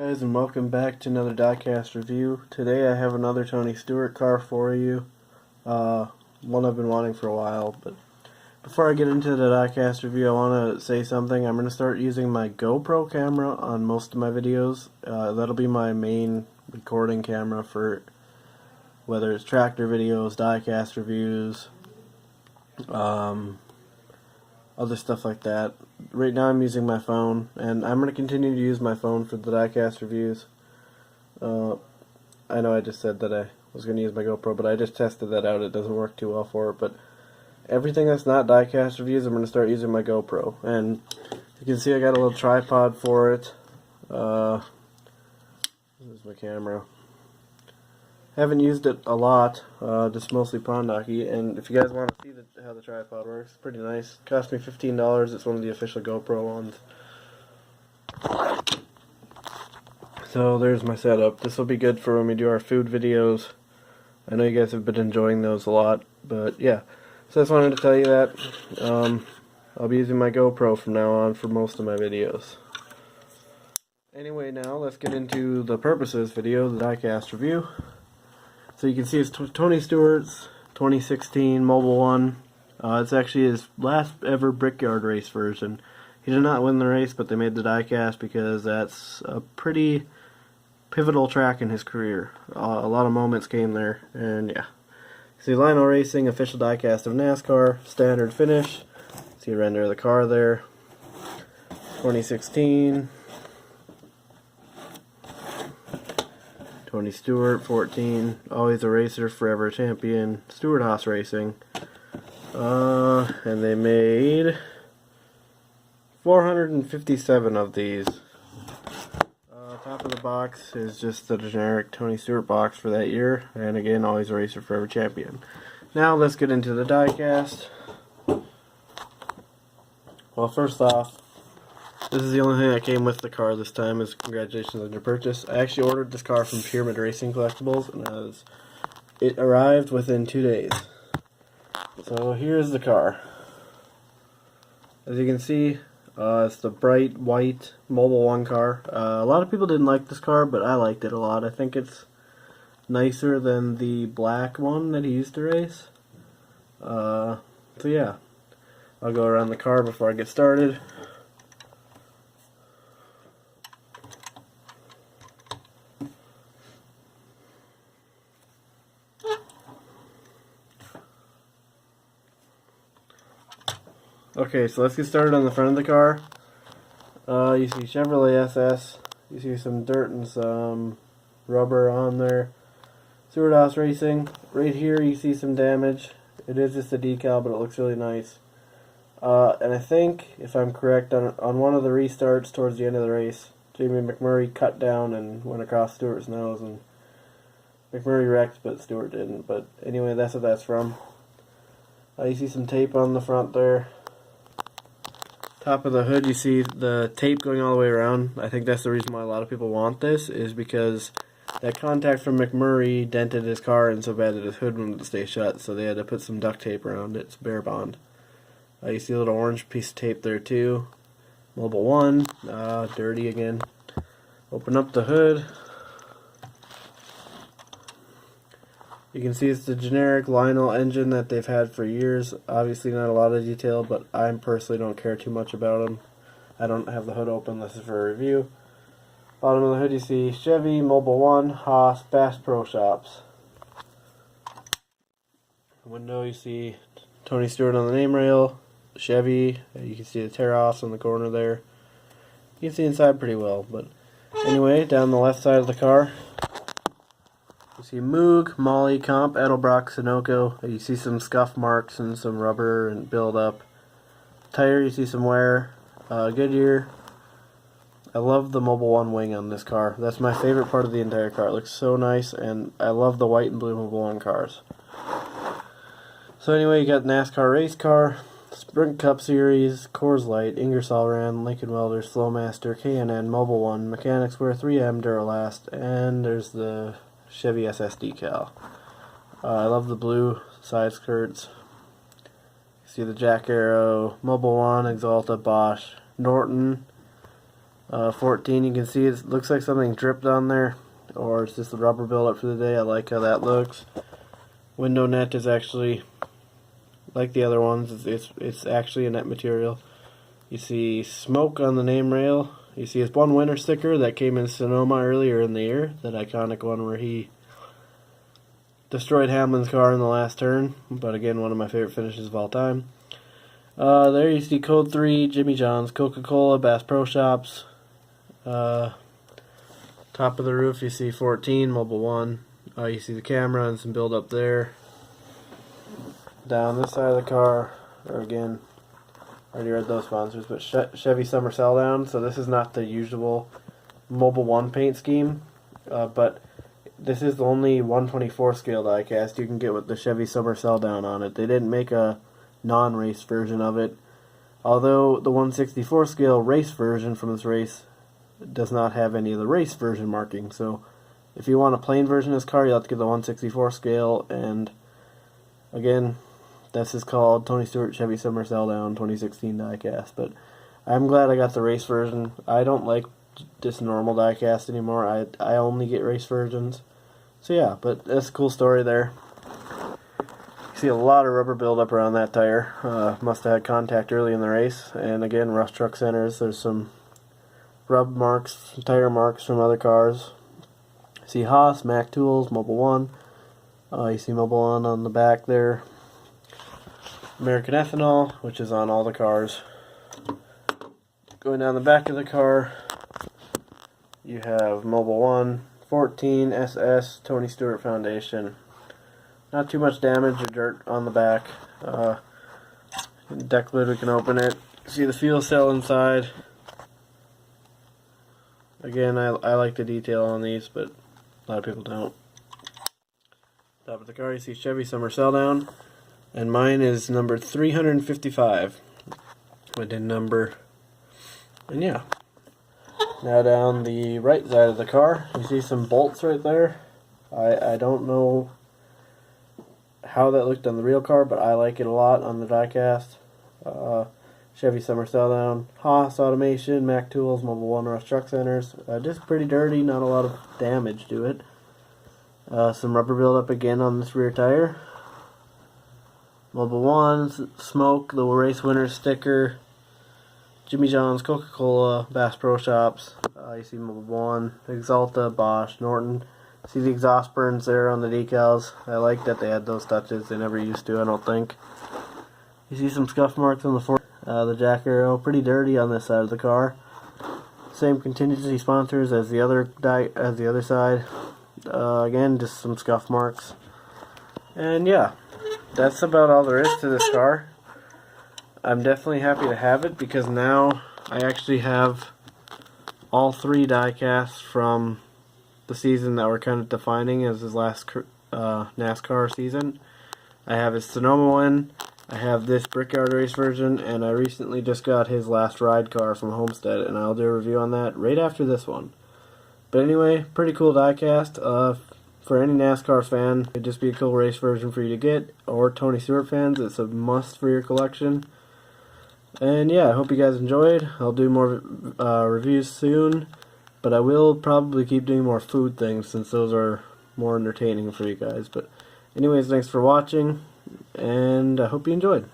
Guys, and welcome back to another Diecast review. Today I have another Tony Stewart car for you, one I've been wanting for a while. But before I get into the Diecast review, I want to say something. I'm going to start using my GoPro camera on most of my videos. That'll be my main recording camera for whether it's tractor videos, Diecast reviews, other stuff like that. Right now I'm using my phone, and I'm going to continue to use my phone for the Diecast reviews. I know I just said that I was going to use my GoPro, but I just tested that out. It doesn't work too well for it, but everything that's not Diecast reviews, I'm going to start using my GoPro. And you can see I got a little tripod for it. This is my camera. Haven't used it a lot, just mostly pawn hockey. And if you guys want to see how the tripod works, it's pretty nice. It cost me $15. It's one of the official GoPro ones. So there's my setup. This will be good for when we do our food videos. I know you guys have been enjoying those a lot, but yeah. So I just wanted to tell you that I'll be using my GoPro from now on for most of my videos. Anyway, now let's get into the purpose of this video, the Diecast review. So you can see it's Tony Stewart's 2016 Mobile 1. It's actually his last ever Brickyard race version. He did not win the race, but they made the Diecast because that's a pretty pivotal track in his career. A lot of moments came there, and yeah. See Lionel Racing, official Diecast of NASCAR, standard finish. See a render of the car there. 2016. Tony Stewart, 14, always a racer, forever a champion, Stewart Haas Racing. And they made 457 of these. Top of the box is just the generic Tony Stewart box for that year, and again, always a racer, forever champion. Now let's get into the Diecast. Well, first off, this is the only thing that came with the car this time, is congratulations on your purchase. I actually ordered this car from Pyramid Racing Collectibles, and it arrived within 2 days. So here's the car. As you can see, it's the bright white Mobile 1 car. A lot of people didn't like this car, but I liked it a lot. I think it's nicer than the black one that he used to race. So yeah, I'll go around the car before I get started. Okay, so let's get started on the front of the car. You see Chevrolet SS. You see some dirt and some rubber on there. Stewart Haas Racing. Right here you see some damage. It is just a decal, but it looks really nice. And I think, if I'm correct, on one of the restarts towards the end of the race, Jamie McMurray cut down and went across Stewart's nose, and McMurray wrecked, but Stewart didn't. But anyway, that's what that's from. You see some tape on the front there. Top of the hood, you see the tape going all the way around. I think that's the reason why a lot of people want this, is because that contact from McMurray dented his car in so bad that his hood wouldn't stay shut, so they had to put some duct tape around it. It's bare bond. You see a little orange piece of tape there too. Mobile 1, dirty again. Open up the hood. You can see it's the generic Lionel engine that they've had for years. Obviously not a lot of detail, but I personally don't care too much about them. I don't have the hood open unless it's for a review. Bottom of the hood you see Chevy, Mobile 1, Haas, Bass Pro Shops. Window you see Tony Stewart on the name rail, Chevy. You can see the tear-offs on the corner there. You can see inside pretty well, but anyway, down the left side of the car, you see Moog, Molly, Comp, Edelbrock, Sunoco. You see some scuff marks and some rubber and build up. Tire, you see some wear. Goodyear. I love the Mobile 1 wing on this car. That's my favorite part of the entire car. It looks so nice, and I love the white and blue Mobile 1 cars. So anyway, you got NASCAR race car, Sprint Cup Series, Coors Light, Ingersoll Rand, Lincoln Welders, Flowmaster, K&N, Mobile 1, Mechanics Wear, 3M, Duralast, and there's the Chevy SS decal. I love the blue side skirts. You see the Jack Arrow, Mobile 1, Exalta, Bosch, Norton, 14, you can see it looks like something dripped on there, or it's just the rubber buildup for the day. I like how that looks. Window net is actually like the other ones. It's actually a net material. You see smoke on the name rail. You see it's one winter sticker that came in Sonoma earlier in the year, that iconic one where he destroyed Hamlin's car in the last turn, but again, one of my favorite finishes of all time. There you see Code 3, Jimmy John's, Coca-Cola, Bass Pro Shops. Top of the roof you see 14, Mobile 1. You see the camera and some build up there. Down this side of the car, or again, already read those sponsors, but Chevy Summer Sell Down. So this is not the usual Mobile 1 paint scheme, but this is the only 1/24 scale diecast you can get with the Chevy Summer Sell Down on it. They didn't make a non-race version of it, although the 1/64 scale race version from this race does not have any of the race version marking. So if you want a plain version of this car, you'll have to get the 1/64 scale, and again, this is called Tony Stewart Chevy Summer Sell Down 2016 diecast. But I'm glad I got the race version. I don't like this normal diecast anymore. I only get race versions. So yeah, but that's a cool story there. You see a lot of rubber buildup around that tire. Must have had contact early in the race. And again, rough truck centers. There's some rub marks, tire marks from other cars. You see Haas, Mac Tools, Mobile 1. You see Mobile 1 on the back there. American Ethanol, which is on all the cars. Going down the back of the car, you have Mobile 1, 14, SS, Tony Stewart Foundation. Not too much damage or dirt on the back. Deck lid, we can open it. See the fuel cell inside. Again, I like the detail on these, but a lot of people don't. Top of the car, you see Chevy Summer Sell Down, and mine is number 355. I did number, and yeah. Now down the right side of the car, you see some bolts right there. I don't know how that looked on the real car, but I like it a lot on the diecast. Chevy Summer Sell Down, Haas Automation, Mac Tools, Mobile 1 Rush Truck Centers. Just pretty dirty, not a lot of damage to it. Some rubber buildup again on this rear tire. Mobile 1, smoke, the race winner sticker. Jimmy John's, Coca-Cola, Bass Pro Shops. You see Mobile 1, Exalta, Bosch, Norton. See the exhaust burns there on the decals. I like that they had those touches. They never used to, I don't think. You see some scuff marks on the jack arrow. Pretty dirty on this side of the car. Same contingency sponsors as the other side. Again, just some scuff marks. And yeah, that's about all there is to this car. I'm definitely happy to have it, because now I actually have all three diecasts from the season that we're kind of defining as his last NASCAR season. I have his Sonoma one, I have this Brickyard race version, and I recently just got his last ride car from Homestead, and I'll do a review on that right after this one. But anyway, pretty cool diecast. For any NASCAR fan, it'd just be a cool race version for you to get, or Tony Stewart fans, it's a must for your collection. And yeah, I hope you guys enjoyed. I'll do more reviews soon, but I will probably keep doing more food things, since those are more entertaining for you guys. But anyways, thanks for watching, and I hope you enjoyed.